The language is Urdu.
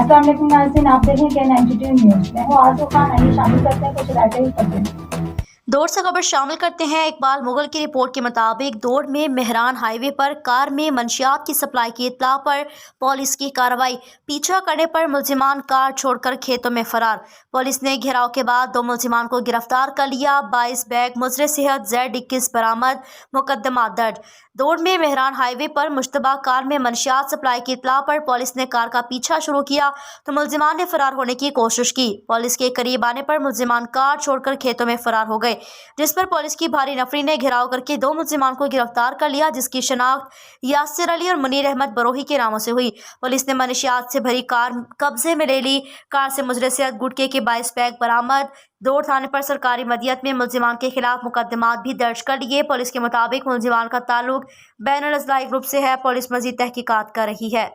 السلام علیکم ناظرین، آپ دیکھیں کہ 92 نیوز میں ہوں آرزو خان، آئیے شامل کرتے ہیں کچھ رائٹر خبریں۔ دوڑ سے خبر شامل کرتے ہیں۔ اقبال مغل کی رپورٹ کے مطابق دوڑ میں مہران ہائی وے پر کار میں منشیات کی سپلائی کی اطلاع پر پولیس کی کارروائی، پیچھا کرنے پر ملزمان کار چھوڑ کر کھیتوں میں فرار۔ پولیس نے گھیراؤ کے بعد 2 ملزمان کو گرفتار کر لیا۔ 22 بیگ مضر صحت Z21 برآمد، مقدمات درج۔ دوڑ میں مہران ہائی وے پر مشتبہ کار میں منشیات سپلائی کی اطلاع پر پولیس نے کار کا پیچھا شروع کیا تو ملزمان نے فرار ہونے کی کوشش کی۔ پولیس کے قریب آنے پر ملزمان کار چھوڑ کر کھیتوں میں فرار ہو گئے، جس پر پولیس کی بھاری نفری نے گھیراؤ کر کے 2 ملزمان کو گرفتار کر لیا، جس کی شناخت یاسر علی اور منیر احمد بروہی کے ناموں سے ہوئی۔ پولیس نے منشیات سے بھری کار قبضے میں لے لی۔ کار سے مضر صحت گٹکے کے 22 بیگ برآمد۔ دوڑ تھانے پر سرکاری مدیت میں ملزمان کے خلاف مقدمات بھی درج کر لیے۔ پولیس کے مطابق ملزمان کا تعلق بین الاضلاعی گروپ سے ہے۔ پولیس مزید تحقیقات کر رہی ہے۔